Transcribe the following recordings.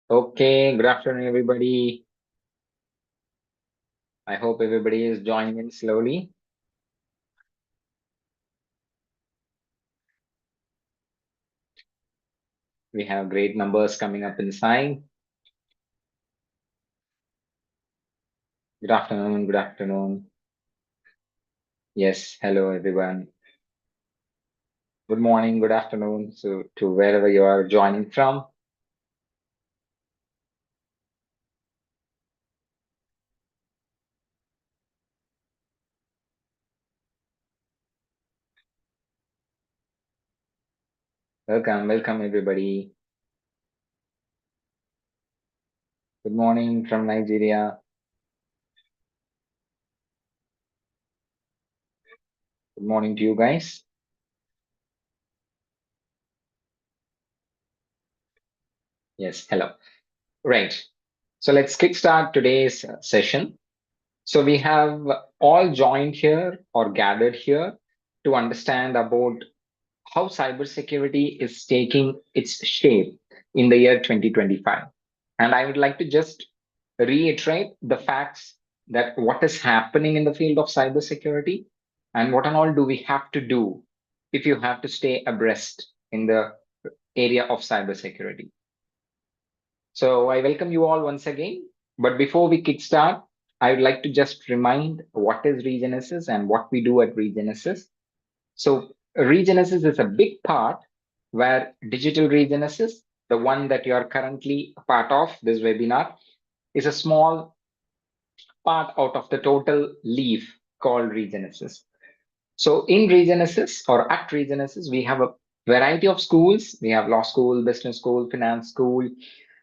Okay, good afternoon, everybody. I hope everybody is joining in slowly. We have great numbers coming up inside. Good afternoon, good afternoon. Yes, hello, everyone. Good morning, good afternoon. So, to wherever you are joining from, welcome, everybody. Good morning from Nigeria. Good morning to you guys. Yes, hello. Right. So, let's kickstart today's session. So, we have all joined here or gathered here to understand about how cybersecurity is taking its shape in the year 2025. And I would like to just reiterate the facts that what is happening in the field of cybersecurity and what and all do we have to do if you have to stay abreast in the area of cybersecurity. So I welcome you all once again. But before we kickstart, I would like to just remind what is Regenesis and what we do at Regenesis. So Regenesis is a big part where digital Regenesis, the one that you are currently a part of this webinar, is a small part out of the total leaf called Regenesis. So in Regenesis or at Regenesis, we have a variety of schools. We have law school, business school, finance school,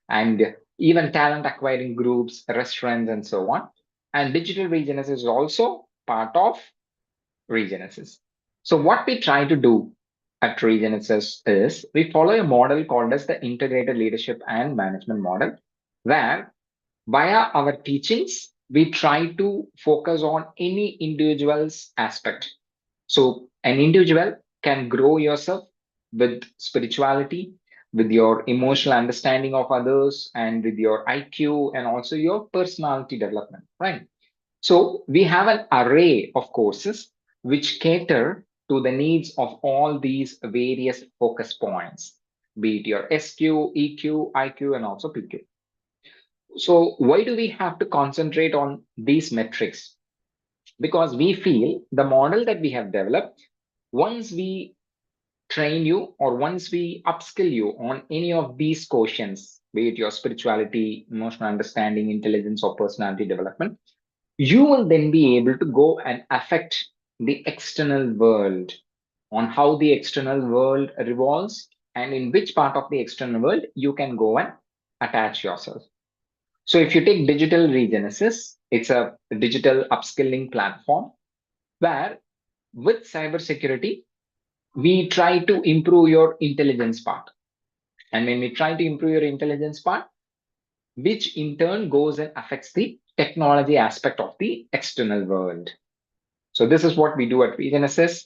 and even talent acquiring groups, restaurants, and so on. And digital Regenesis is also part of Regenesis. So what we try to do at Regenesis is we follow a model called as the integrated leadership and management model, where via our teachings, we try to focus on any individual's aspect. So an individual can grow yourself with spirituality, with your emotional understanding of others, and with your IQ and also your personality development, right? So we have an array of courses which cater to the needs of all these various focus points, be it your SQ, EQ, IQ, and also PQ. So why do we have to concentrate on these metrics? Because we feel the model that we have developed, once we train you or once we upskill you on any of these quotients, be it your spirituality, emotional understanding, intelligence, or personality development, you will then be able to go and affect the external world on how the external world revolves and in which part of the external world you can go and attach yourself. So if you take digital regenesis, it's a digital upskilling platform where with cybersecurity, we try to improve your intelligence part. And when we try to improve your intelligence part, which in turn goes and affects the technology aspect of the external world. So this is what we do at Regenesis.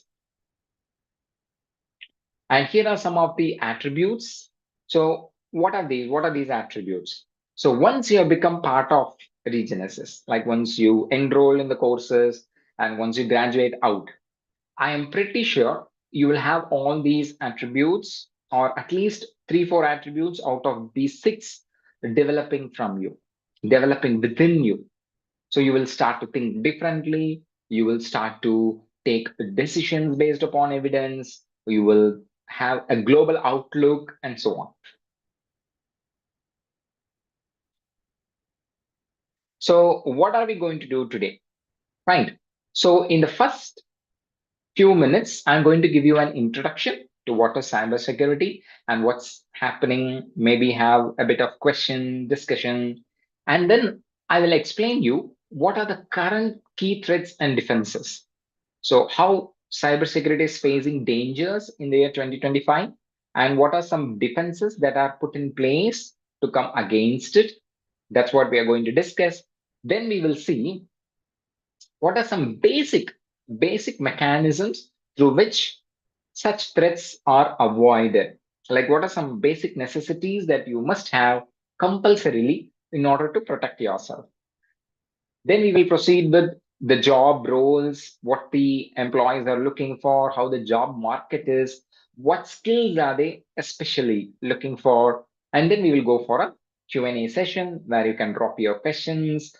And here are some of the attributes. So what are these? What are these attributes? So once you have become part of Regenesis, like once you enroll in the courses and once you graduate out, I am pretty sure you will have all these attributes or at least three, four attributes out of these six developing from you, developing within you. So you will start to think differently. You will start to take decisions based upon evidence. You will have a global outlook and so on. So what are we going to do today? Right. So in the first few minutes, I'm going to give you an introduction to what is cybersecurity and what's happening, maybe have a bit of question, discussion, and then I will explain you what are the current key threats and defenses. So how cybersecurity is facing dangers in the year 2025 and what are some defenses that are put in place to come against it. That's what we are going to discuss. Then we will see what are some basic mechanisms through which such threats are avoided? Like what are some basic necessities that you must have compulsorily in order to protect yourself. Then we will proceed with the job roles, what the employees are looking for, how the job market is, what skills are they especially looking for, and then we will go for a Q&A session where you can drop your questions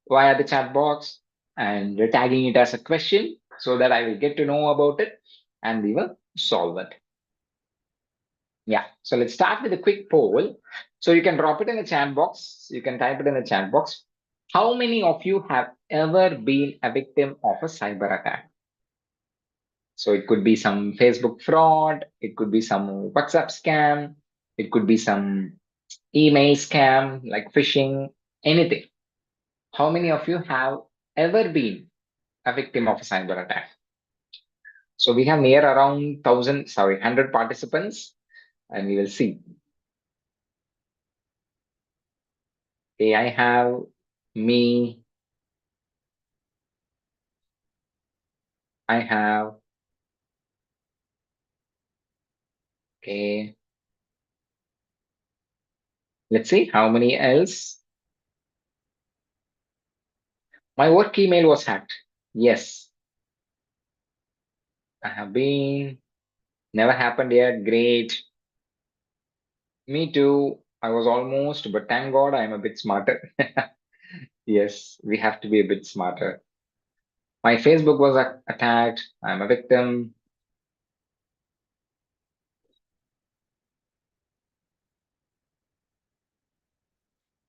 via the chat box and tagging it as a question so that I will get to know about it and we will solve it. Yeah, so let's start with a quick poll. So you can drop it in the chat box. You can type it in the chat box. How many of you have ever been a victim of a cyber attack? So it could be some Facebook fraud, it could be some WhatsApp scam, it could be some email scam like phishing, anything. How many of you have ever been a victim of a cyber attack? So we have near around 100 participants, and we will see. Okay, I have me, I have, okay, let's see how many else. My work email was hacked. Yes, I have been. Never happened yet. Great. Me too. I was almost, but thank God I'm a bit smarter. Yes, we have to be a bit smarter. My Facebook was attacked. I'm a victim.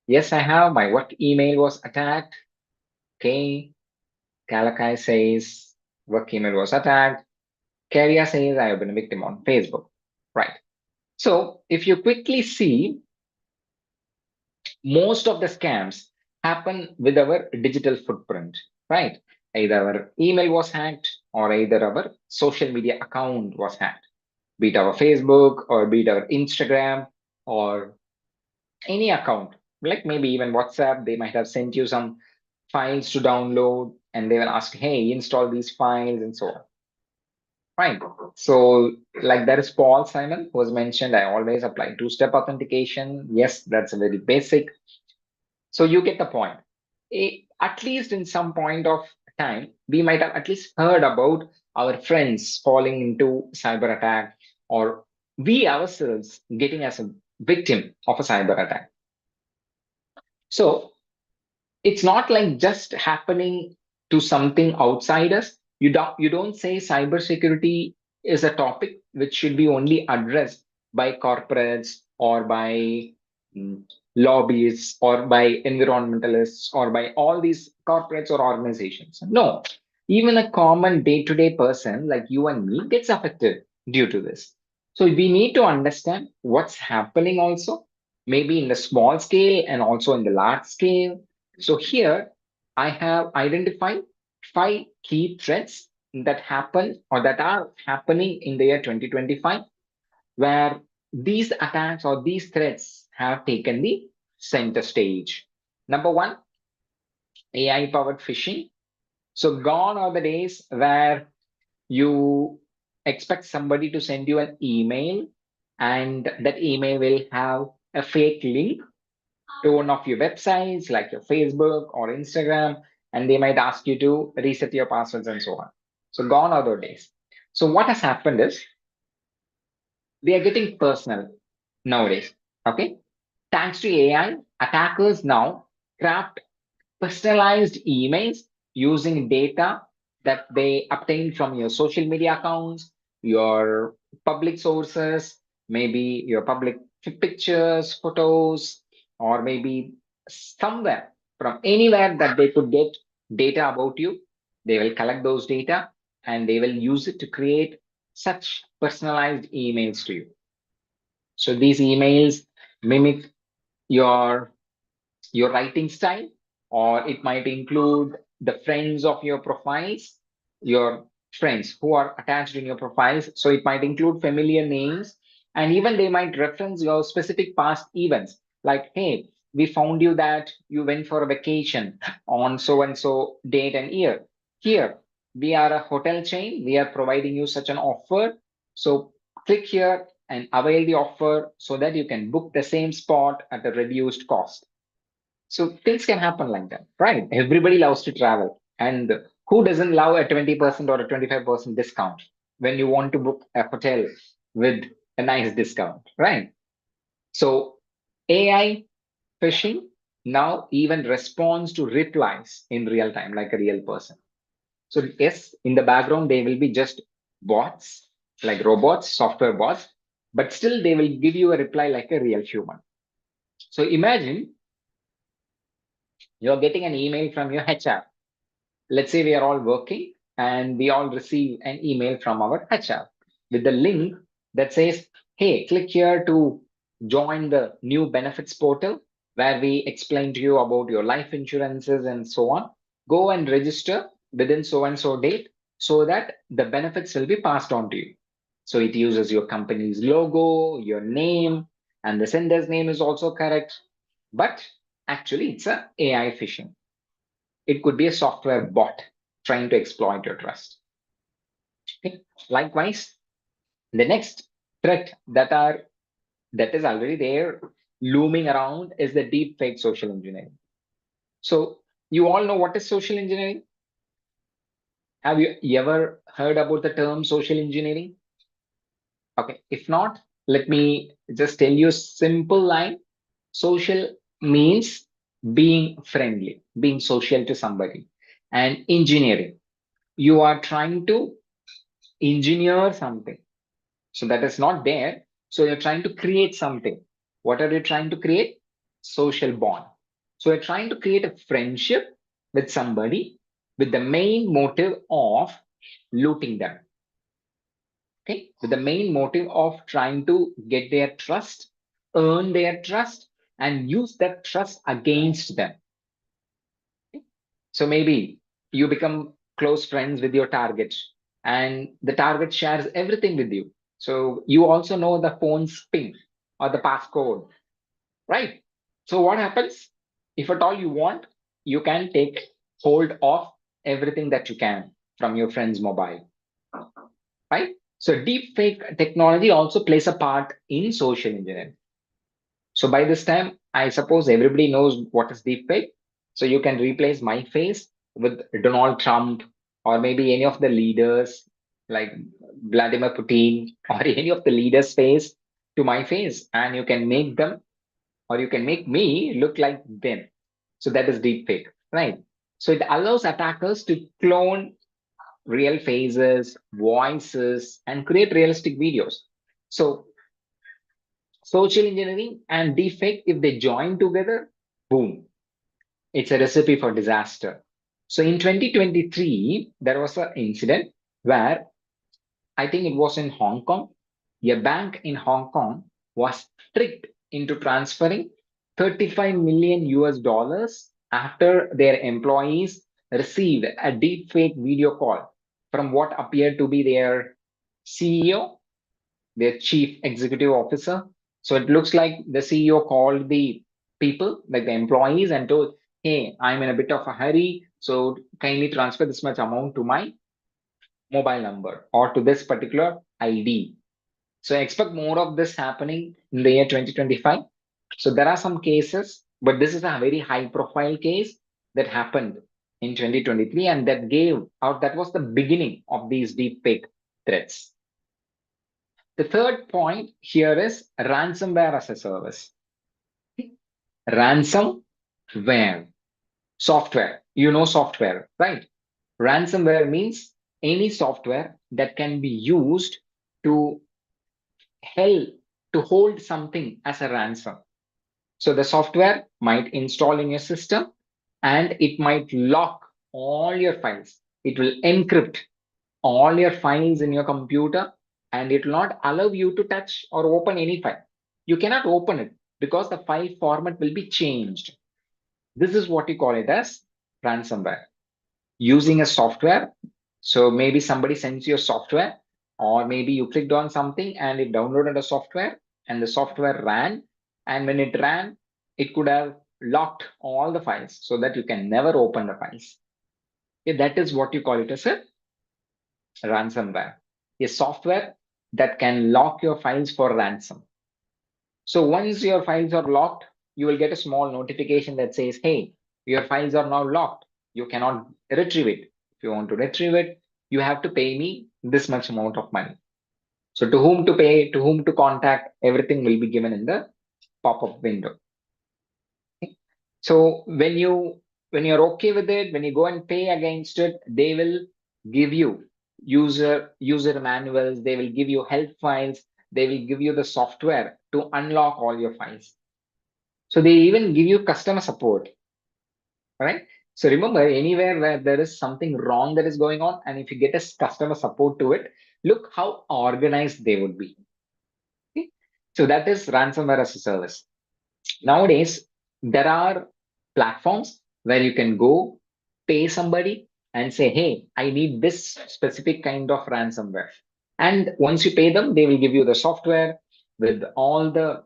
Yes, I have. My work email was attacked. Okay. Kalakai says work email was attacked. Carrier says I have been a victim on Facebook. Right. So if you quickly see, most of the scams happen with our digital footprint, right? Either our email was hacked or either our social media account was hacked, be it our Facebook or be it our Instagram or any account, like maybe even WhatsApp. They might have sent you some files to download and they will ask, hey, install these files and so on. Right. So, like there is Paul Simon who was mentioned, I always apply two-step authentication. Yes, that's a very basic. So you get the point. At least in some point of time, we might have at least heard about our friends falling into cyber attack or we ourselves getting as a victim of a cyber attack. So it's not like just happening to something outside us. You don't say cybersecurity is a topic which should be only addressed by corporates or by mm, lobbyists or by environmentalists or by all these corporates or organizations. No, even a common day-to-day person like you and me gets affected due to this. So we need to understand what's happening also, maybe in the small scale and also in the large scale. So here I have identified 5 key threats that happen or that are happening in the year 2025, where these attacks or these threats have taken the center stage. Number one, AI powered phishing. So gone are the days where you expect somebody to send you an email and that email will have a fake link to one of your websites like your Facebook or Instagram, and they might ask you to reset your passwords and so on. So gone are those days. So what has happened is we are getting personal nowadays. Okay. Thanks to AI, attackers now craft personalized emails using data that they obtain from your social media accounts, your public sources, maybe your public pictures, photos, or maybe somewhere from anywhere that they could get data about you. They will collect those data and they will use it to create such personalized emails to you. So these emails mimic your writing style, or it might include the friends of your profiles, your friends who are attached in your profiles. So it might include familiar names, and even they might reference your specific past events, like, hey, we found you that you went for a vacation on so and so date and year. Here, we are a hotel chain, we are providing you such an offer. So click here and avail the offer so that you can book the same spot at a reduced cost. So things can happen like that, right? Everybody loves to travel. And who doesn't love a 20% or a 25% discount when you want to book a hotel with a nice discount, right? So AI phishing now even responds to replies in real time, like a real person. So yes, in the background, they will be just bots, like robots, software bots, but still they will give you a reply like a real human. So imagine you're getting an email from your HR. Let's say we are all working and we all receive an email from our HR with the link that says, hey, click here to join the new benefits portal where we explain to you about your life insurances and so on. Go and register within so and so date so that the benefits will be passed on to you. So it uses your company's logo, your name, and the sender's name is also correct. But actually, it's a AI phishing. It could be a software bot trying to exploit your trust. Okay. Likewise, the next threat that is already there looming around is the deep fake social engineering. So you all know what is social engineering? Have you ever heard about the term social engineering? Okay, if not, let me just tell you a simple line. Social means being friendly, being social to somebody, and engineering. You are trying to engineer something. So that is not there. So you're trying to create something. What are you trying to create? Social bond. So you're trying to create a friendship with somebody with the main motive of looting them. Okay. With the main motive of trying to get their trust, earn their trust, and use that trust against them. Okay? So maybe you become close friends with your target, and the target shares everything with you. So you also know the phone's PIN or the passcode, right? So what happens? If at all you want, you can take hold of everything that you can from your friend's mobile, right? So deep fake technology also plays a part in social engineering. So by this time, I suppose everybody knows what is deepfake. So you can replace my face with Donald Trump or maybe any of the leaders like Vladimir Putin or any of the leaders' face to my face, and you can make them or you can make me look like them. So that is deepfake, right? So it allows attackers to clone real faces, voices, and create realistic videos. So social engineering and deepfake, if they join together, boom, it's a recipe for disaster. So in 2023, there was an incident where I think it was in Hong Kong. A bank in Hong Kong was tricked into transferring 35 million US dollars after their employees received a deepfake video call from what appeared to be their CEO, their chief executive officer. So it looks like the CEO called the people, like the employees, and told, hey, I'm in a bit of a hurry. So kindly transfer this much amount to my mobile number or to this particular ID. So expect more of this happening in the year 2025. So there are some cases, but this is a very high profile case that happened in 2023, and that gave out that was the beginning of these deep fake threats. The third point here is ransomware as a service. Ransomware, software. You know software, right? Ransomware means any software that can be used to held to hold something as a ransom. So the software might install in your system and it might lock all your files. It will encrypt all your files in your computer and it will not allow you to touch or open any file. You cannot open it because the file format will be changed. This is what you call it as ransomware. Using a software. So maybe somebody sends you a software, or maybe you clicked on something and it downloaded a software and the software ran. And when it ran, it could have locked all the files so that you can never open the files. Okay, that is what you call it as a ransomware. A software that can lock your files for ransom. So once your files are locked, you will get a small notification that says, hey, your files are now locked. You cannot retrieve it. If you want to retrieve it, you have to pay me this much amount of money. So to whom to pay, to whom to contact, everything will be given in the pop-up window. So when you're okay with it, when you go and pay against it, they will give you user manuals, they will give you help files, they will give you the software to unlock all your files. So they even give you customer support, right? So remember, anywhere where there is something wrong that is going on, and if you get a customer support to it, look how organized they would be. Okay? So that is ransomware as a service. Nowadays, there are platforms where you can go pay somebody and say, hey, I need this specific kind of ransomware. And once you pay them, they will give you the software with all the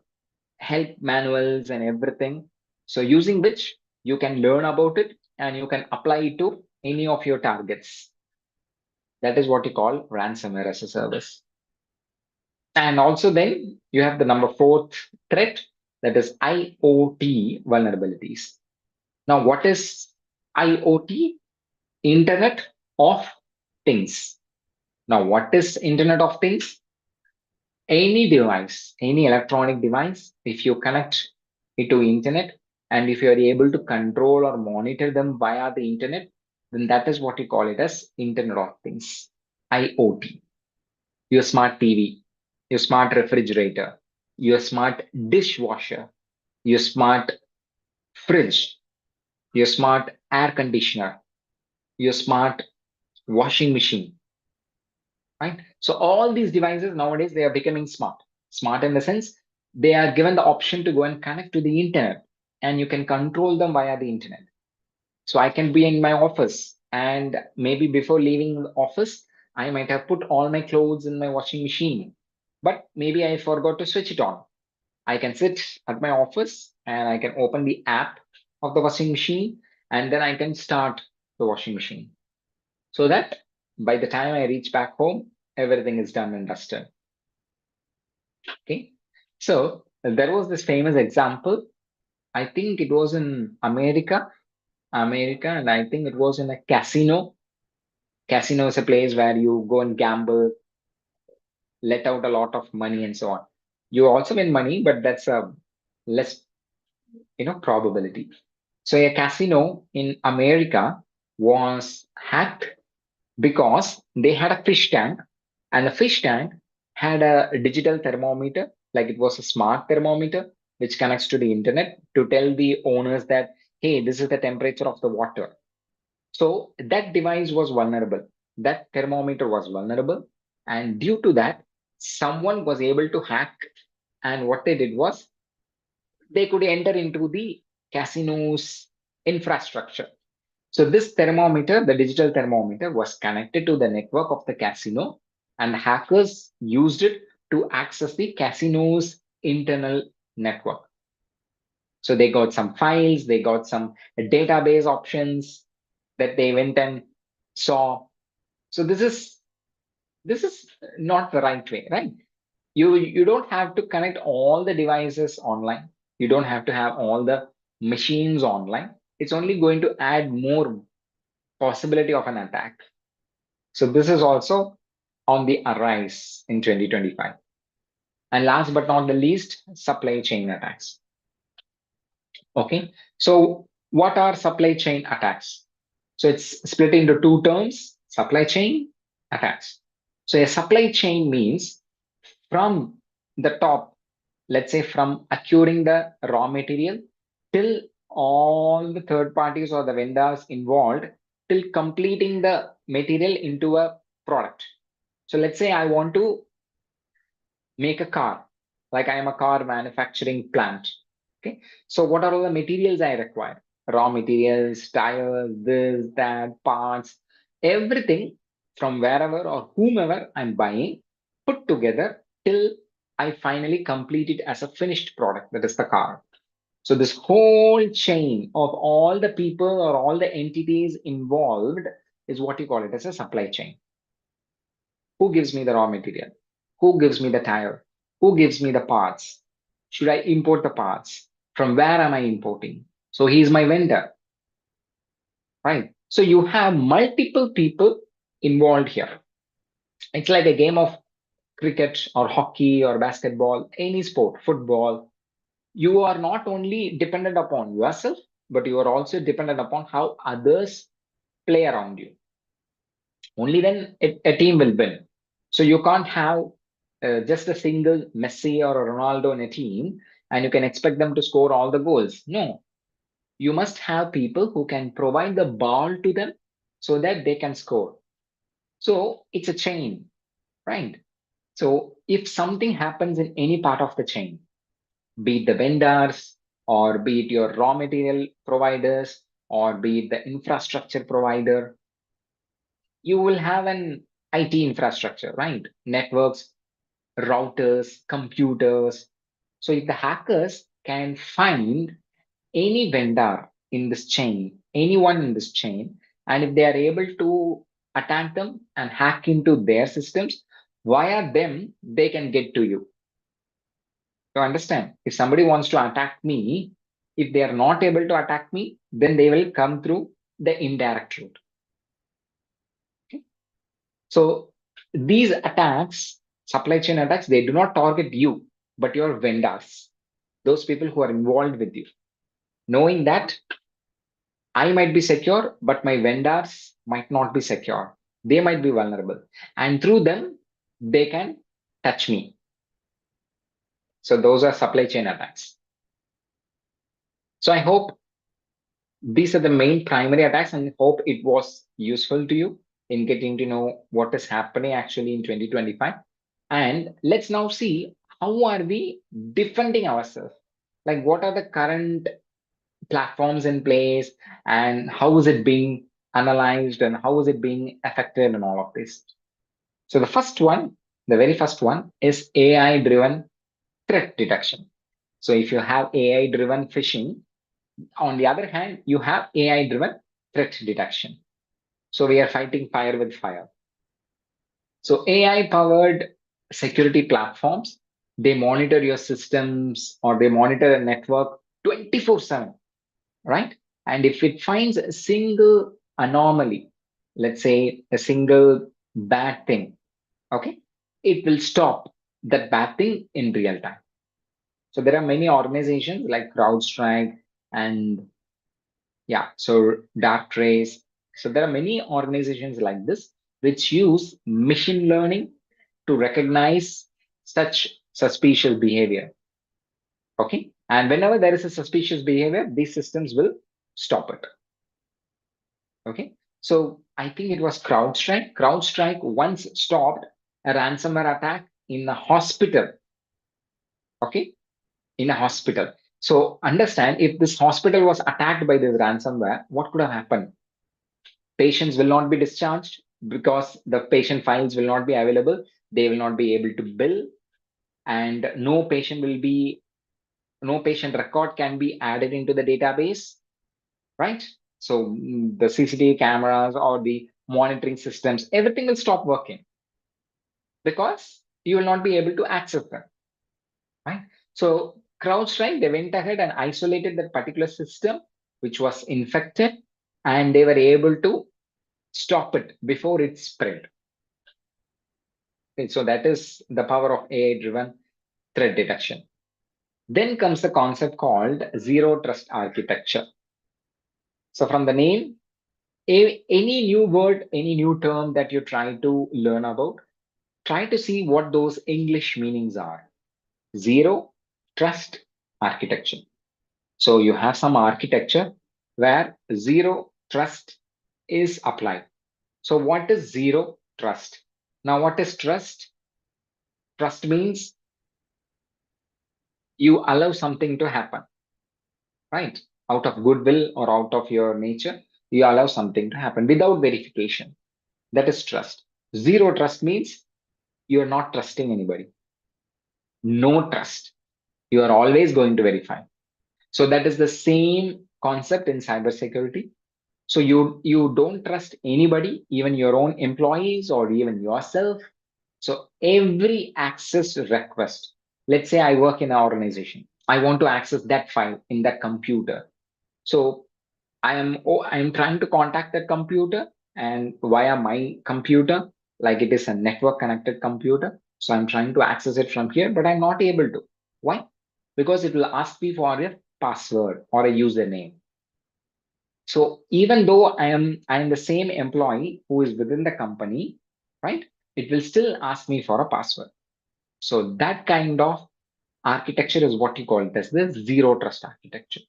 help manuals and everything. So using which you can learn about it and you can apply it to any of your targets. That is what you call ransomware as a service. And also then you have the number fourth threat, that is IoT vulnerabilities. Now, what is IoT? Internet of Things. Now, what is Internet of Things? Any device, any electronic device, if you connect it to internet and if you are able to control or monitor them via the internet, then that is what you call it as Internet of Things, IoT. Your smart TV, your smart refrigerator, your smart dishwasher, your smart fridge, your smart air conditioner, your smart washing machine, right? So all these devices nowadays, they are becoming smart. Smart in the sense they are given the option to go and connect to the internet and you can control them via the internet. So I can be in my office and maybe before leaving the office, I might have put all my clothes in my washing machine, but maybe I forgot to switch it on. I can sit at my office and I can open the app of the washing machine and then I can start the washing machine so that by the time I reach back home, everything is done and dusted. Okay. So there was this famous example. I think it was in America, and I think it was in a casino. Casino is a place where you go and gamble, let out a lot of money, and so on. You also win money, but that's a less, probability. So a casino in America was hacked because they had a fish tank, and the fish tank had a digital thermometer, like it was a smart thermometer, which connects to the internet to tell the owners that, hey, this is the temperature of the water. So that device was vulnerable. That thermometer was vulnerable. And due to that, someone was able to hack. And what they did was they could enter into the casino's infrastructure. So this thermometer, the digital thermometer, was connected to the network of the casino, and hackers used it to access the casino's internal network. So they got some files, they got some database options that they went and saw. So this is not the right way, right? You don't have to connect all the devices online. You don't have to have all the machines online. It's only going to add more possibility of an attack. So this is also on the arise in 2025. And last but not the least, supply chain attacks. Okay. So what are supply chain attacks? So it's split into two terms, supply chain attacks. So a supply chain means from the top, let's say from acquiring the raw material till all the third parties or the vendors involved till completing the material into a product. So let's say I want to make a car, like I am a car manufacturing plant. Okay. So what are all the materials I require? Raw materials, tires, this, that, parts, everything from wherever or whomever I'm buying, put together till I finally complete it as a finished product, that is the car. So this whole chain of all the people or all the entities involved is what you call it as a supply chain. Who gives me the raw material? Who gives me the tire? Who gives me the parts? Should I import the parts? From where am I importing? So he's my vendor, right? So you have multiple people involved here. It's like a game of cricket or hockey or basketball, any sport, football. You are not only dependent upon yourself, but you are also dependent upon how others play around you. Only then a team will win. So you can't have just a single Messi or a Ronaldo in a team and you can expect them to score all the goals. No, you must have people who can provide the ball to them so that they can score. So it's a chain, right? So if something happens in any part of the chain, be it the vendors or be it your raw material providers or be it the infrastructure provider, you will have an IT infrastructure, right? Networks, routers, computers. So if the hackers can find any vendor in this chain, anyone in this chain, and if they are able to attack them and hack into their systems, via them, they can get to you. So understand, if somebody wants to attack me, if they are not able to attack me, then they will come through the indirect route. Okay? So these attacks, supply chain attacks, they do not target you, but your vendors, those people who are involved with you. Knowing that I might be secure, but my vendors might not be secure. They might be vulnerable. And through them, they can touch me. So those are supply chain attacks. So I hope these are the main primary attacks and hope it was useful to you in getting to know what is happening actually in 2025. And let's now see how are we defending ourselves? Like what are the current platforms in place and how is it being analyzed and how is it being affected and all of this. So the first one, the very first one is AI driven threat detection. So if you have AI driven phishing, on the other hand, you have AI driven threat detection. So we are fighting fire with fire. So AI powered security platforms, they monitor your systems or they monitor a network 24/7, right? And if it finds a single anomaly, let's say a single bad thing, okay, it will stop that bad thing in real time. So there are many organizations like CrowdStrike and yeah, so Darktrace. So there are many organizations like this which use machine learning to recognize such suspicious behavior. Okay. And whenever there is a suspicious behavior, these systems will stop it. Okay. So I think it was CrowdStrike. CrowdStrike once stopped a ransomware attack in a hospital. Okay. In a hospital. So understand if this hospital was attacked by this ransomware, what could have happened? Patients will not be discharged because the patient files will not be available. They will not be able to bill, and no patient record can be added into the database, right? So the CCTV cameras or the monitoring systems, everything will stop working because you will not be able to access them, right? So CrowdStrike, they went ahead and isolated that particular system which was infected, and they were able to stop it before it spread. Okay, so that is the power of AI-driven threat detection. Then comes the concept called zero trust architecture. So from the name, any new word, any new term that you try to learn about, try to see what those English meanings are. Zero trust architecture. So you have some architecture where zero trust is applied. So what is zero trust? Now, what is trust? Trust means you allow something to happen, right? Out of goodwill or out of your nature, you allow something to happen without verification. That is trust. Zero trust means you're not trusting anybody. No trust. You are always going to verify. So that is the same concept in cybersecurity. So you don't trust anybody, even your own employees or even yourself. So every access request, let's say I work in an organization, I want to access that file in that computer. So I am trying to contact that computer and via my computer, like it is a network connected computer. So I'm trying to access it from here, but I'm not able to. Why? Because it will ask me for a password or a username. So even though I am the same employee who is within the company, right? It will still ask me for a password. So that kind of architecture is what you call it as the zero trust architecture.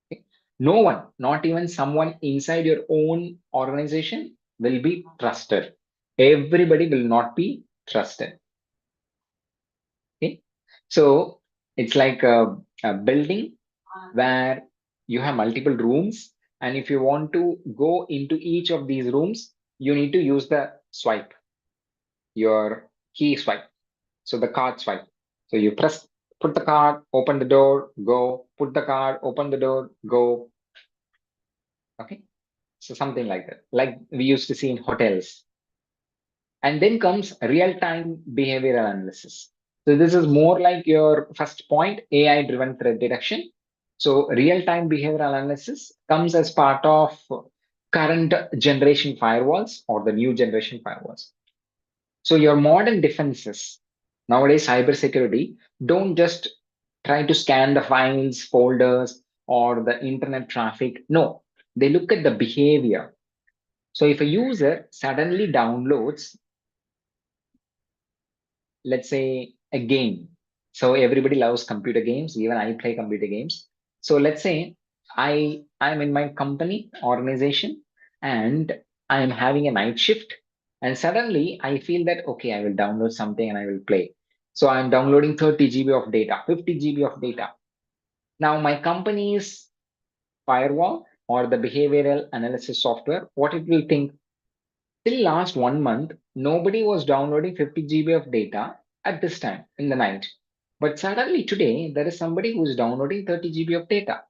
Okay? No one, not even someone inside your own organization, will be trusted. Everybody will not be trusted. Okay? So it's like a building where you have multiple rooms. And if you want to go into each of these rooms, you need to use the swipe, your key swipe. So the card swipe. So you put the card, open the door, go, put the card, open the door, go. Okay. So something like that, like we used to see in hotels. And then comes real-time behavioral analysis. So this is more like your first point, AI-driven threat detection. So real-time behavioral analysis comes as part of current generation firewalls or the new generation firewalls. So your modern defenses, nowadays cybersecurity, don't just try to scan the files, folders, or the internet traffic. No, they look at the behavior. So if a user suddenly downloads, let's say, a game, so everybody loves computer games, even I play computer games. So let's say I'm in my company organization and I am having a night shift, and suddenly I feel that okay, I will download something and I will play. So I'm downloading 30 GB of data, 50 GB of data. Now my company's firewall or the behavioral analysis software, what it will think, till last 1 month, nobody was downloading 50 GB of data at this time in the night. But suddenly today, there is somebody who is downloading 30 GB of data.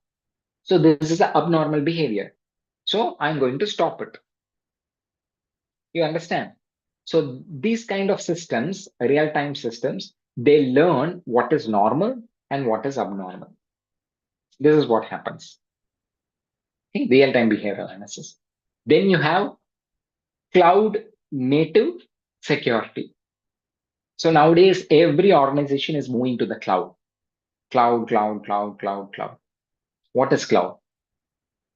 So this is an abnormal behavior. So I'm going to stop it. You understand? So these kind of systems, real-time systems, they learn what is normal and what is abnormal. This is what happens. Okay? Real-time behavioral analysis. Then you have cloud native security. So nowadays, every organization is moving to the cloud. Cloud, cloud, cloud, cloud, cloud. What is cloud?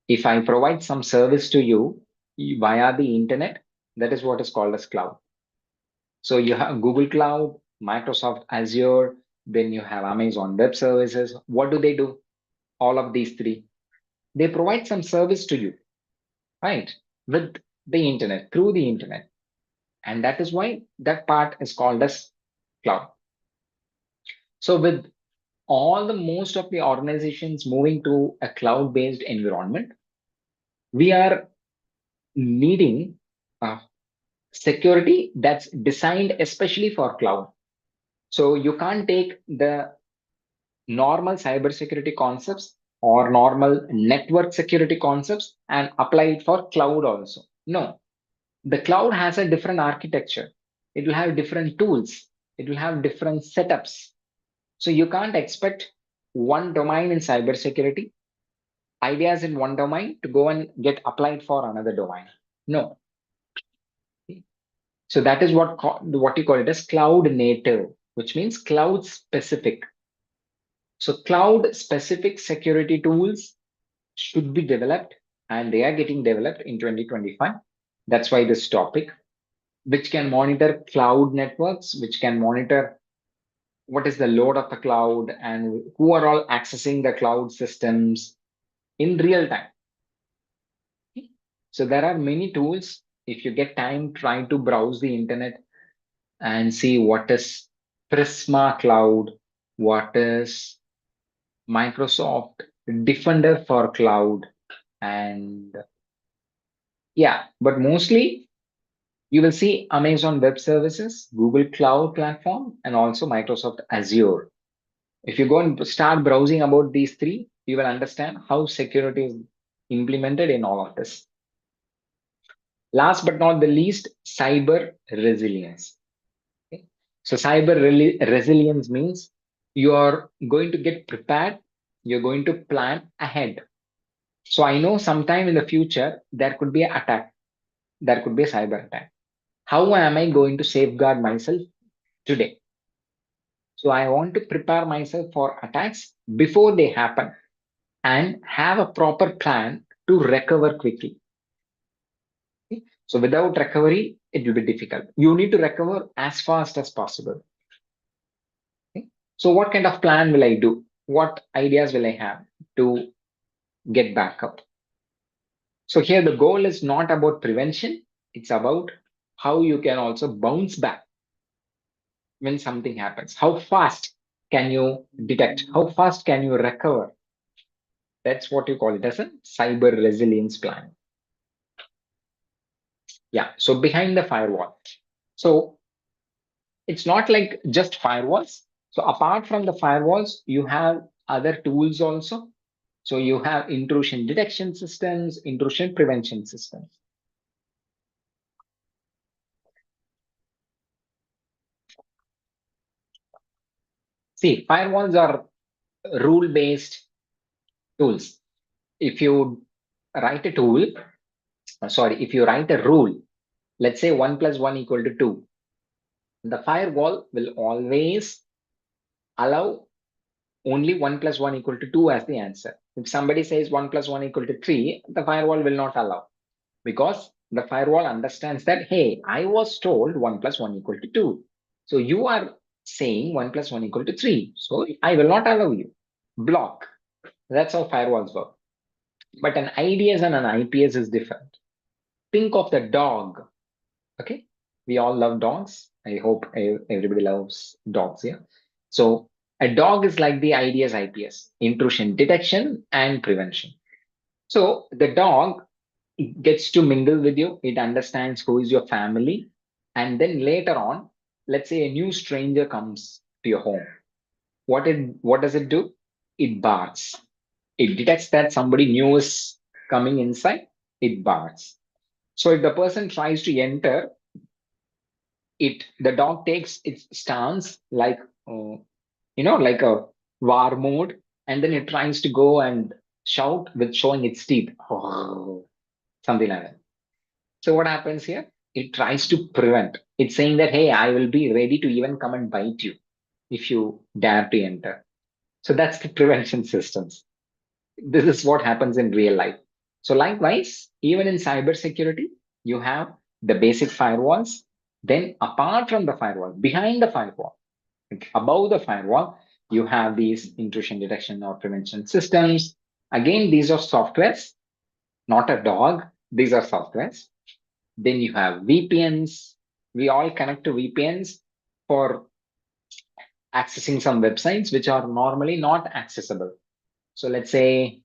If I provide some service to you via the internet, that is what is called as cloud. So you have Google Cloud, Microsoft Azure, then you have Amazon Web Services. What do they do? All of these three. They provide some service to you, right? With the internet, through the internet. And that is why that part is called as cloud. So with all the most of the organizations moving to a cloud-based environment, we are needing security that's designed especially for cloud. So you can't take the normal cybersecurity concepts or normal network security concepts and apply it for cloud also. No, the cloud has a different architecture. It will have different tools. It will have different setups. So you can't expect one domain in cybersecurity, ideas in one domain to go and get applied for another domain. No. So that is what you call it as cloud native, which means cloud specific. So cloud specific security tools should be developed, and they are getting developed in 2025. That's why this topic, which can monitor cloud networks, which can monitor what is the load of the cloud and who are all accessing the cloud systems in real time. So there are many tools. If you get time, try to browse the internet and see what is Prisma Cloud, what is Microsoft Defender for Cloud, and yeah, but mostly you will see Amazon Web Services, Google Cloud Platform, and also Microsoft Azure. If you go and start browsing about these three, you will understand how security is implemented in all of this. Last but not the least, cyber resilience. Okay? So resilience means you are going to get prepared, you're going to plan ahead. So I know sometime in the future there could be an attack, there could be a cyber attack. How am I going to safeguard myself today? So I want to prepare myself for attacks before they happen and have a proper plan to recover quickly. Okay? So without recovery, it will be difficult. You need to recover as fast as possible. Okay? So what kind of plan will I do? What ideas will I have to get back up? So here the goal is not about prevention. It's about how you can also bounce back when something happens. How fast can you detect? How fast can you recover? That's what you call it as a cyber resilience plan. Yeah. So behind the firewall. So it's not like just firewalls. So apart from the firewalls, you have other tools also. So you have intrusion detection systems, intrusion prevention systems. See, firewalls are rule-based tools. If you write a tool, if you write a rule, let's say 1 plus 1 equal to 2, the firewall will always allow only 1 plus 1 equal to 2 as the answer. If somebody says 1 plus 1 equal to 3, the firewall will not allow, because the firewall understands that, hey, I was told 1 plus 1 equal to 2. So you are saying 1 plus 1 equal to 3. So I will not allow you. Block. That's how firewalls work. But an IDS and an IPS is different. Think of the dog. Okay. We all love dogs. I hope everybody loves dogs here. So a dog is like the IDS IPS, intrusion detection and prevention. So the dog gets to mingle with you. It understands who is your family. And then later on, let's say a new stranger comes to your home. What does it do? It barks. It detects that somebody new is coming inside. It barks. So if the person tries to enter, the dog takes its stance like like a war mode, and then it tries to go and shout with showing its teeth, something like that. So what happens here? It tries to prevent. It's saying that, hey, I will be ready to even come and bite you if you dare to enter. So that's the prevention systems. This is what happens in real life. So likewise, even in cybersecurity, you have the basic firewalls. Then apart from the firewall, behind the firewall, like above the firewall, you have these intrusion detection or prevention systems. Again, these are softwares, not a dog. These are softwares. Then you have VPNs. We all connect to VPNs for accessing some websites which are normally not accessible. So let's say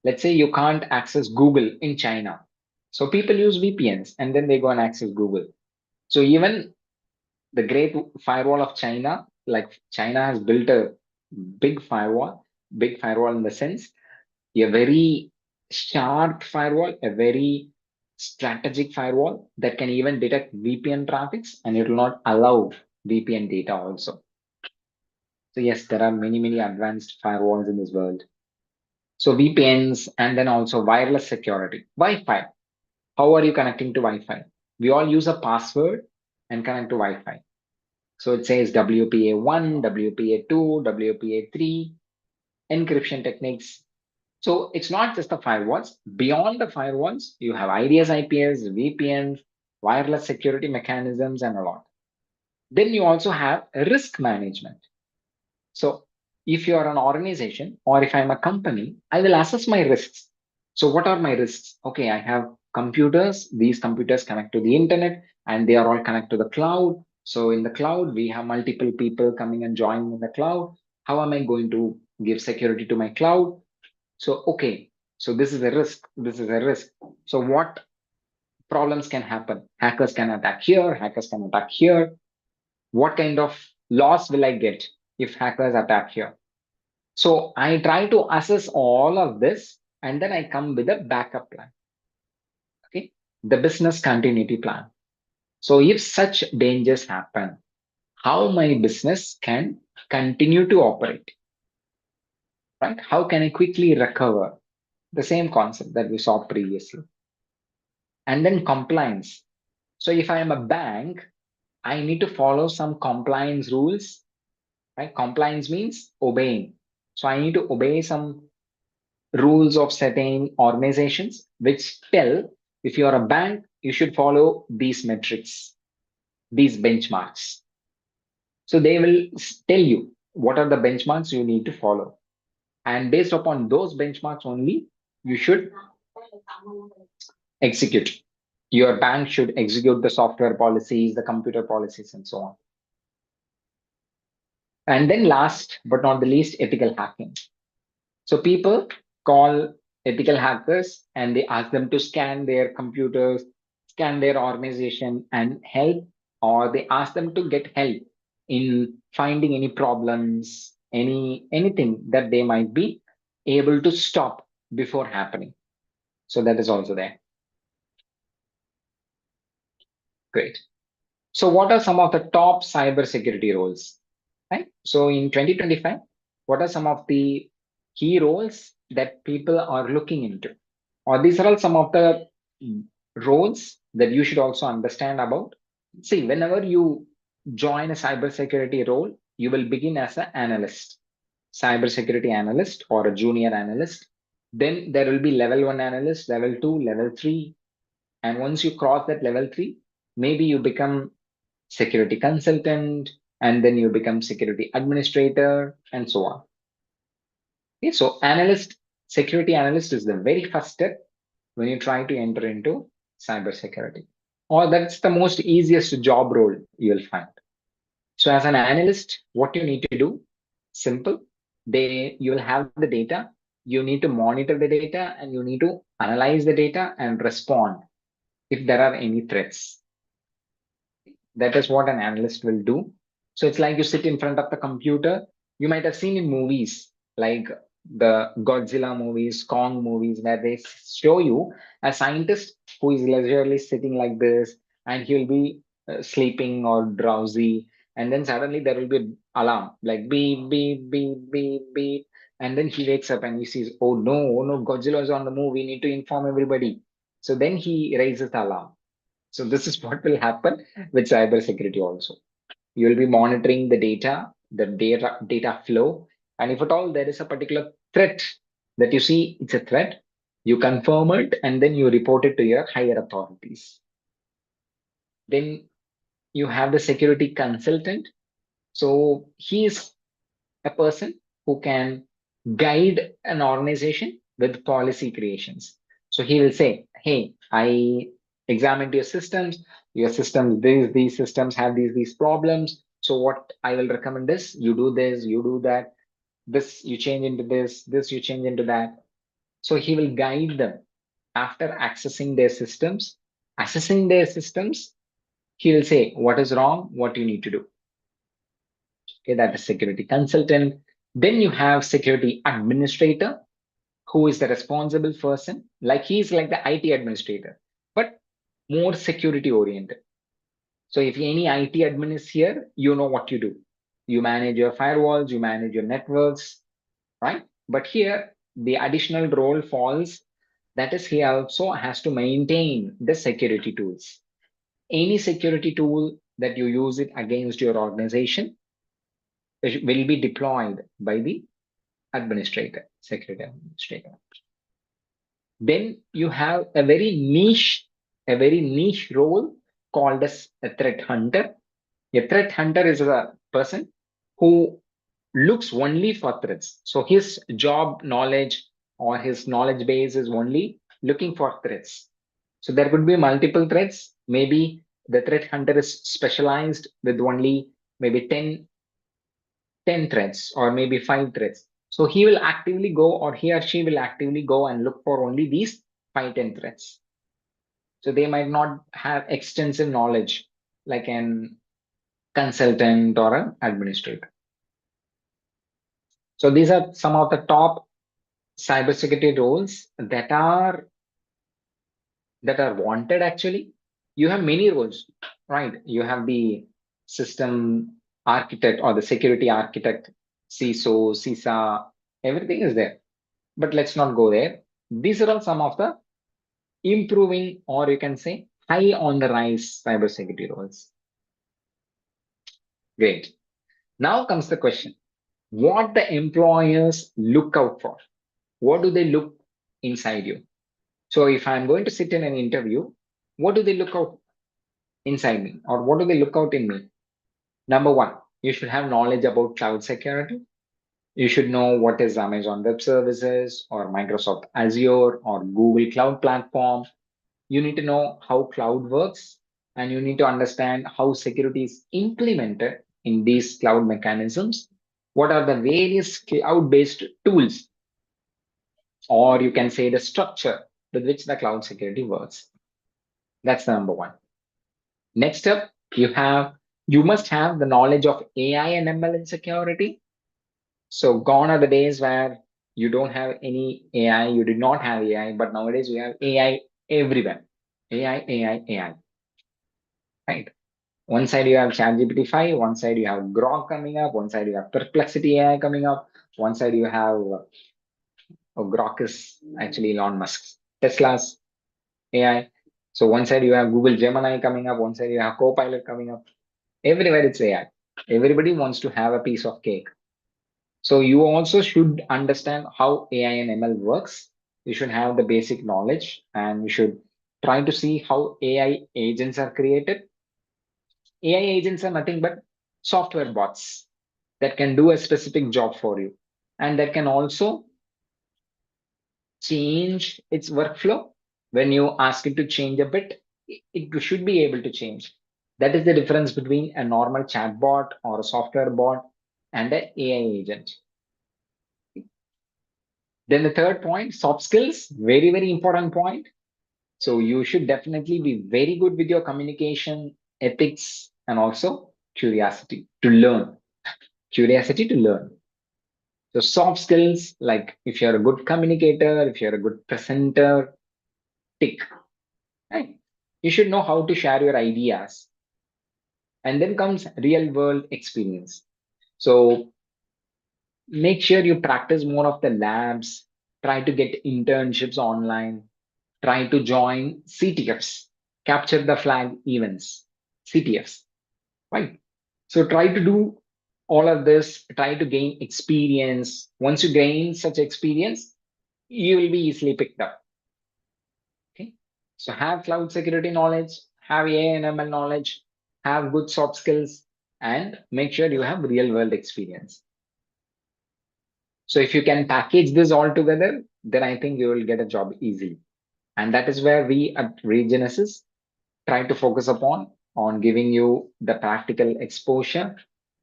you can't access Google in China. So people use VPNs and then they go and access Google. So even the Great Firewall of China, like China has built a big firewall in the sense, a very sharp firewall, a very strategic firewall that can even detect VPN traffics, and it will not allow VPN data also. So yes, there are many, many advanced firewalls in this world. So VPNs and then also wireless security, Wi-Fi. How are you connecting to Wi-Fi? We all use a password and connect to Wi-Fi. So it says WPA1, WPA2, WPA3, encryption techniques. So it's not just the firewalls. Beyond the firewalls, you have IDS, IPS, VPNs, wireless security mechanisms, and a lot. Then you also have risk management. So if you are an organization or if I'm a company, I will assess my risks. So what are my risks? Okay, I have computers. These computers connect to the internet and they are all connected to the cloud. So in the cloud, we have multiple people coming and joining in the cloud. How am I going to give security to my cloud? So, okay, so this is a risk. This is a risk. So what problems can happen? Hackers can attack here. Hackers can attack here. What kind of loss will I get if hackers attack here? So I try to assess all of this and then I come with a backup plan. the business continuity plan. So if such dangers happen, how my business can continue to operate, right? How can I quickly recover? The same concept that we saw previously. And then compliance. So if I am a bank, I need to follow some compliance rules, right? Compliance means obeying. So I need to obey some rules of certain organizations which tell if you are a bank, you should follow these metrics, these benchmarks. So they will tell you what are the benchmarks you need to follow. And based upon those benchmarks only, you should execute. Your bank should execute the software policies, the computer policies, and so on. And then last but not the least, ethical hacking. So people call ethical hackers and they ask them to scan their computers, scan their organization and help, or they ask them to get help in finding any problems, anything that they might be able to stop before happening. So that is also there. Great. So what are some of the top cybersecurity roles? Right? So in 2025, what are some of the key roles that people are looking into? Or these are all some of the roles that you should also understand about. See, whenever you join a cybersecurity role, you will begin as an analyst, cybersecurity analyst or a junior analyst. Then there will be level one analyst, level two, level three. And once you cross that level three, maybe you become security consultant, and then you become security administrator, and so on. Okay, so security analyst is the very first step when you try to enter into cybersecurity. Or that's the most easiest job role you'll find. So as an analyst, what you need to do, simple. You will have the data. You need to monitor the data and you need to analyze the data and respond if there are any threats. That is what an analyst will do. So it's like you sit in front of the computer. You might have seen in movies like the Godzilla movies, Kong movies, where they show you a scientist who is leisurely sitting like this and he'll be sleeping or drowsy. And then suddenly there will be an alarm like beep, beep, beep, beep, beep. And then he wakes up and he sees, oh no, Godzilla is on the move. We need to inform everybody. So then he raises the alarm. So this is what will happen with cybersecurity also. You will be monitoring the data flow, and if at all there is a particular threat that you see it's a threat, you confirm it and then you report it to your higher authorities. Then you have the security consultant. So he is a person who can guide an organization with policy creations. So he will say, hey, I examined your systems, these systems have these problems. So what I will recommend is you do this, you do that, this you change into this you change into that. So he will guide them after assessing their systems, he will say what is wrong, what you need to do. Okay, that is security consultant. Then you have security administrator, who is the responsible person. Like he's like the IT administrator, but more security oriented. So if any IT admin is here, you know what you do. You manage your firewalls, you manage your networks, right? But here, the additional role falls that is, he also has to maintain the security tools. Any security tool that you use it against your organization will be deployed by the administrator, security administrator. Then you have a very niche role called as a threat hunter. A threat hunter is a person who looks only for threats. So his job knowledge or his knowledge base is only looking for threats. So there could be multiple threats. Maybe the threat hunter is specialized with only maybe 10 threads or maybe 5 threads. So he will actively go, or he or she will actively go and look for only these 5, 10 threads. So they might not have extensive knowledge like an consultant or an administrator. So these are some of the top cybersecurity roles that are that are wanted actually. You have many roles, right? You have the system architect or the security architect, CISO, CISA, everything is there. But let's not go there. These are all some of the improving, or you can say high on the rise cybersecurity roles. Great. Now comes the question, what the employers look out for. What do they look inside you? So if I'm going to sit in an interview, what do they look out inside me, or what do they look out in me? Number one, you should have knowledge about cloud security. You should know what is Amazon Web Services or Microsoft Azure or Google Cloud Platform. You need to know how cloud works, and you need to understand how security is implemented in these cloud mechanisms. What are the various cloud based tools, or you can say the structure with which the cloud security works? That's the number one. Next up, you must have the knowledge of AI and ML in security. So gone are the days where you don't have any AI, you did not have AI, but nowadays we have AI everywhere. AI, right? One side you have ChatGPT 5, one side you have Grok coming up, one side you have Perplexity AI coming up, one side you have Grok is actually Elon Musk's Tesla's AI. So one side you have Google Gemini coming up, one side you have Copilot coming up. Everywhere it's AI. Everybody wants to have a piece of cake. So you also should understand how AI and ML works. You should have the basic knowledge, and you should try to see how AI agents are created. AI agents are nothing but software bots that can do a specific job for you, and that can also change its workflow. When you ask it to change a bit, it should be able to change. That is the difference between a normal chatbot or a software bot and an AI agent. Then the third point, soft skills, very, very important point. So you should definitely be very good with your communication, ethics, and also curiosity to learn. Curiosity to learn. So soft skills, like if you're a good communicator, if you're a good presenter, tick, right? You should know how to share your ideas. And then comes real world experience. So make sure you practice more of the labs, try to get internships online, try to join CTFs, capture the flag events, CTFs, right? So try to do all of this, try to gain experience. Once you gain such experience, you will be easily picked up. Okay. So have cloud security knowledge, have AI and ML knowledge, have good soft skills, and make sure you have real world experience. So if you can package this all together, then I think you will get a job easily. And that is where we at Regenesis try to focus upon on giving you the practical exposure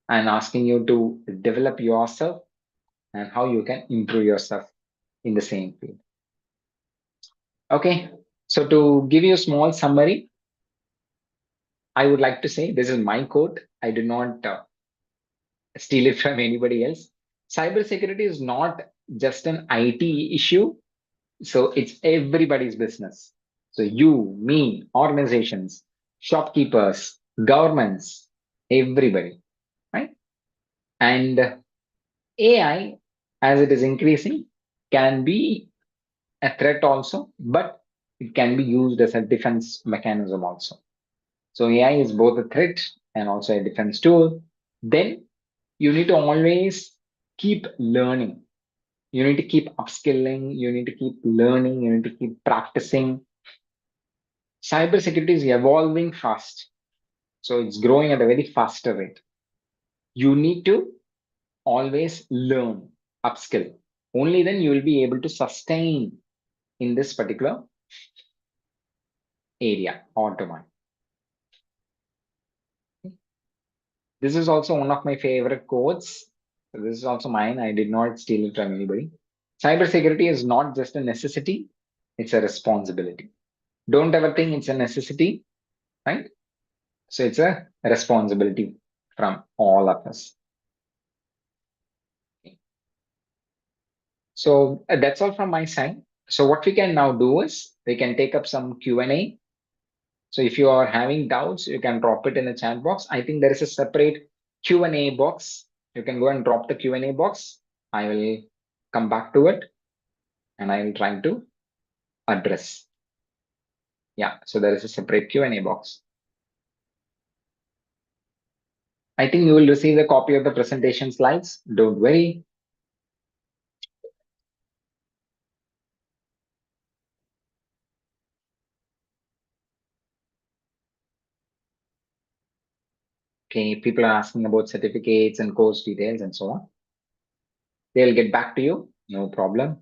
and asking you to develop yourself and how you can improve yourself in the same field. Okay, so to give you a small summary, I would like to say this is my quote. I do not steal it from anybody else. Cybersecurity is not just an IT issue, so it's everybody's business. So you, me, organizations, shopkeepers, governments, everybody, right? And AI, as it is increasing, can be a threat also, but it can be used as a defense mechanism also. So AI is both a threat and also a defense tool. Then you need to always keep learning. You need to keep upskilling. You need to keep learning. You need to keep practicing. Cybersecurity is evolving fast. So it's growing at a very faster rate. You need to always learn, upskill. Only then you will be able to sustain in this particular area or domain. This is also one of my favorite quotes. So this is also mine. I did not steal it from anybody. Cybersecurity is not just a necessity, it's a responsibility. Don't ever think it's a necessity, right? So it's a responsibility from all of us. So that's all from my side. So what we can now do is we can take up some Q&A. So if you are having doubts, you can drop it in the chat box. I think there is a separate Q&A box. You can go and drop the Q&A box. I will come back to it and I will try to address. Yeah, so there is a separate Q&A box. I think you will receive a copy of the presentation slides. Don't worry. Okay, people are asking about certificates and course details and so on. They'll get back to you. No problem.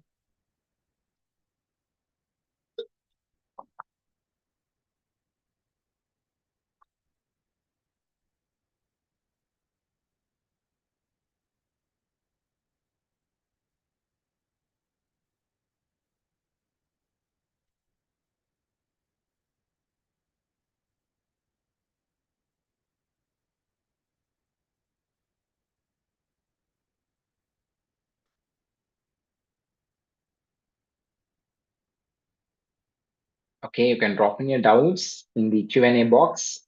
Okay, you can drop in your doubts in the Q&A box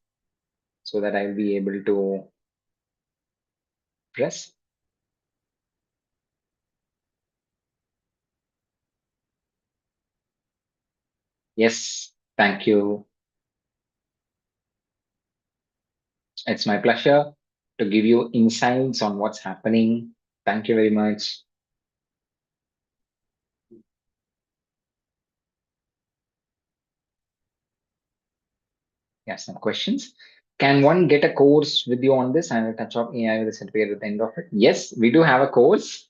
so that I'll be able to press. Yes, thank you. It's my pleasure to give you insights on what's happening. Thank you very much. Yes, some questions. Can one get a course with you on this and a touch of AI with a certificate at the end of it? Yes, we do have a course.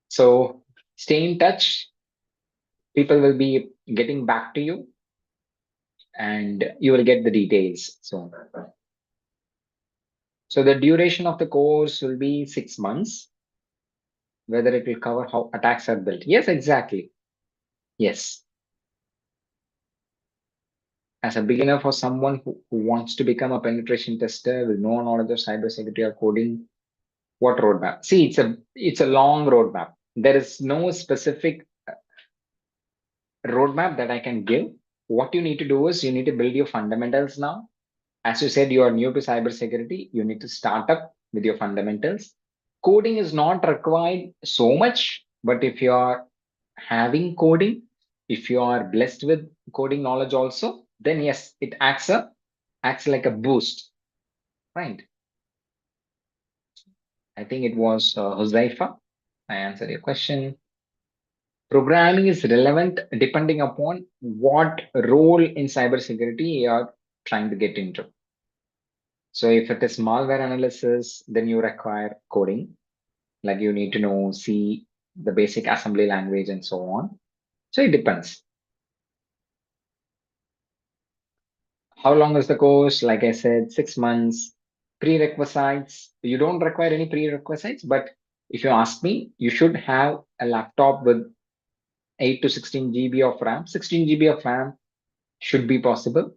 So stay in touch. People will be getting back to you and you will get the details. So the duration of the course will be 6 months, whether it will cover how attacks are built. Yes, exactly. Yes. As a beginner, for someone who wants to become a penetration tester with no knowledge of cybersecurity or coding, what roadmap? See, it's a long roadmap. There is no specific roadmap that I can give. What you need to do is you need to build your fundamentals now. As you said, you are new to cybersecurity. You need to start up with your fundamentals. Coding is not required so much, but if you are having coding, if you are blessed with coding knowledge also, then yes, it acts like a boost, right? I think it was Huzaifa. I answered your question. Programming is relevant depending upon what role in cybersecurity you are trying to get into. So if it is malware analysis, then you require coding, like you need to know C, the basic assembly language, and so on. So it depends. How long is the course? Like I said, 6 months. Prerequisites. You don't require any prerequisites, but if you ask me, you should have a laptop with 8 to 16 GB of RAM. 16 GB of RAM should be possible.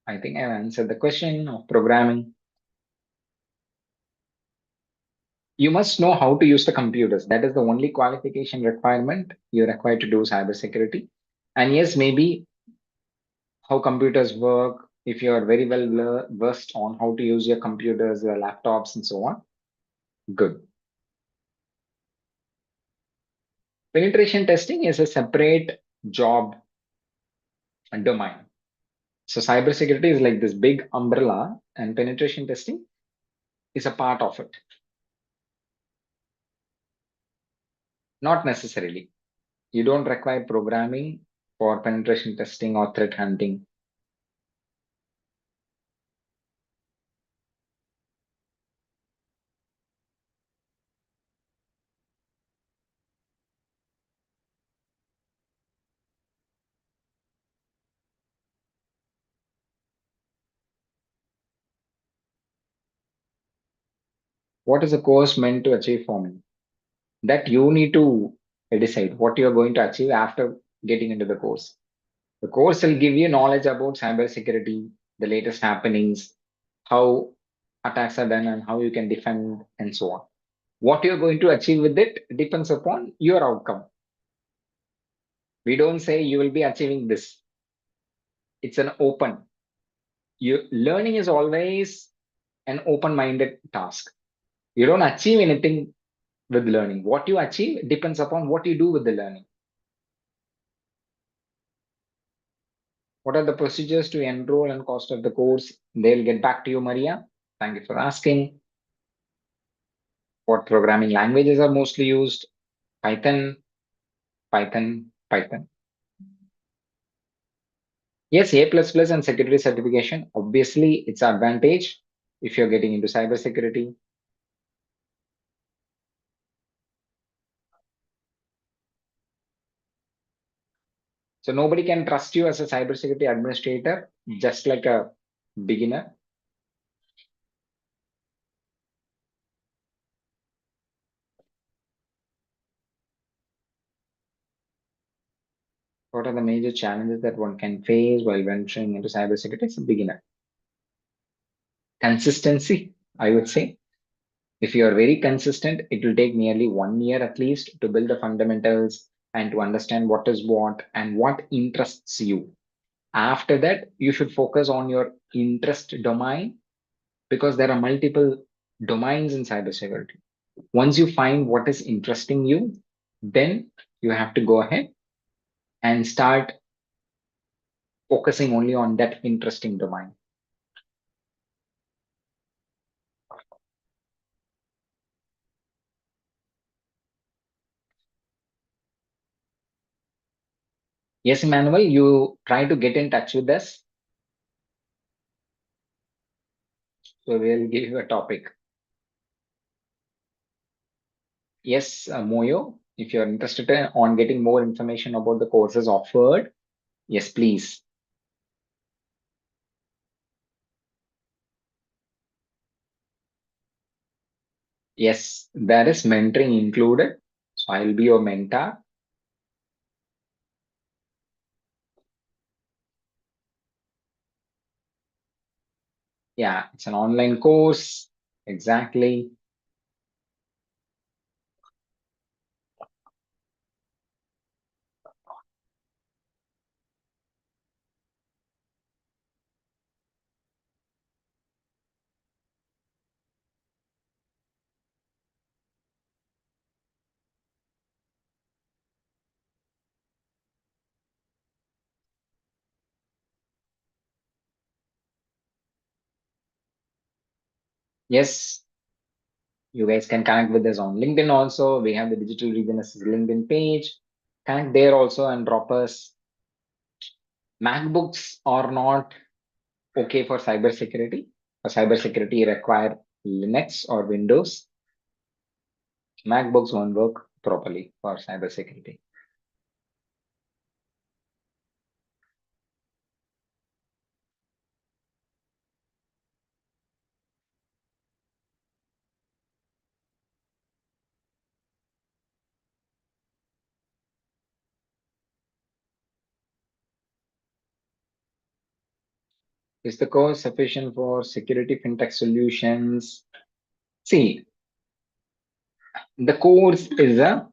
I think I answered the question of programming. You must know how to use the computers. That is the only qualification requirement you're required to do cybersecurity. And yes, maybe how computers work, if you are very well versed on how to use your computers, your laptops, and so on, good. Penetration testing is a separate job and domain. So cybersecurity is like this big umbrella, and penetration testing is a part of it. Not necessarily. You don't require programming for penetration testing or threat hunting. What is the course meant to achieve for me? That you need to decide what you are going to achieve after getting into the course. The course will give you knowledge about cybersecurity, the latest happenings, how attacks are done and how you can defend and so on. What you're going to achieve with it depends upon your outcome. We don't say you will be achieving this. It's an open. Learning is always an open-minded task. You don't achieve anything with learning. What you achieve depends upon what you do with the learning. What are the procedures to enroll and cost of the course? They'll get back to you, Maria. Thank you for asking. What programming languages are mostly used? Python, Python, Python. Yes, A++ and security certification. Obviously, it's an advantage if you're getting into cybersecurity. So nobody can trust you as a cybersecurity administrator, just like a beginner. What are the major challenges that one can face while venturing into cybersecurity as a beginner? Consistency, I would say. If you are very consistent, it will take nearly 1 year at least to build the fundamentals and to understand what is what and what interests you. After that, you should focus on your interest domain because there are multiple domains in cybersecurity. Once you find what is interesting you, then you have to go ahead and start focusing only on that interesting domain. Yes, Emmanuel, you try to get in touch with us. So we'll give you a topic. Yes, Moyo, if you're interested on getting more information about the courses offered, yes, please. Yes, there is mentoring included. So I'll be your mentor. Yeah, it's an online course. Exactly. Yes, you guys can connect with us on LinkedIn also. We have the Digital Regions LinkedIn page. Connect there also and drop us. MacBooks are not okay for cybersecurity. For cybersecurity, require Linux or Windows. MacBooks won't work properly for cybersecurity. Is the course sufficient for security fintech solutions? See, the course is a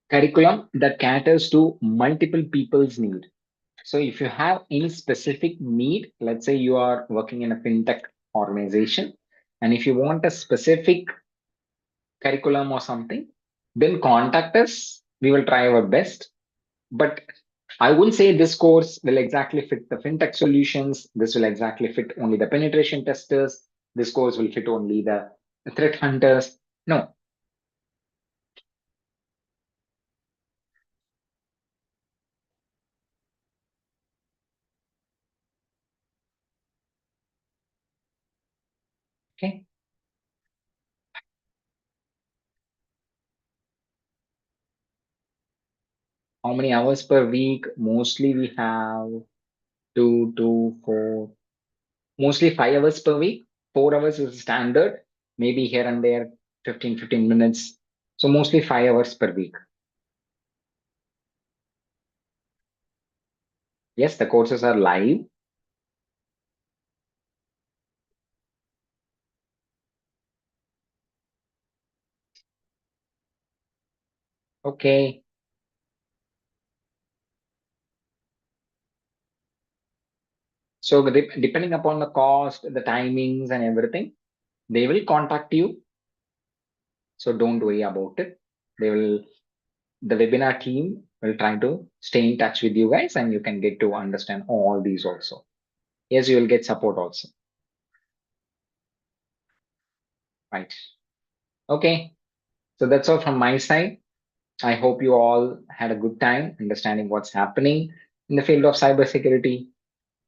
curriculum that caters to multiple people's need. So if you have any specific need, let's say you are working in a fintech organization, and if you want a specific curriculum or something, then contact us. We will try our best. But I wouldn't say this course will exactly fit the fintech solutions. This will exactly fit only the penetration testers. This course will fit only the threat hunters. No. Okay. How many hours per week? Mostly we have two, four, mostly 5 hours per week. 4 hours is standard. Maybe here and there, 15 minutes. So mostly 5 hours per week. Yes, the courses are live. Okay. So depending upon the cost, the timings and everything, they will contact you. So don't worry about it. They will, the webinar team will try to stay in touch with you guys and you can get to understand all these also. Yes, you will get support also. Right. Okay. So that's all from my side. I hope you all had a good time understanding what's happening in the field of cybersecurity.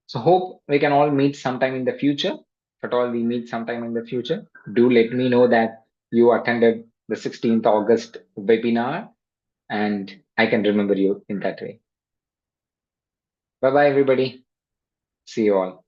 So hope we can all meet sometime in the future. If at all we meet sometime in the future, do let me know that you attended the 16th August webinar and I can remember you in that way. Bye bye, everybody. See you all.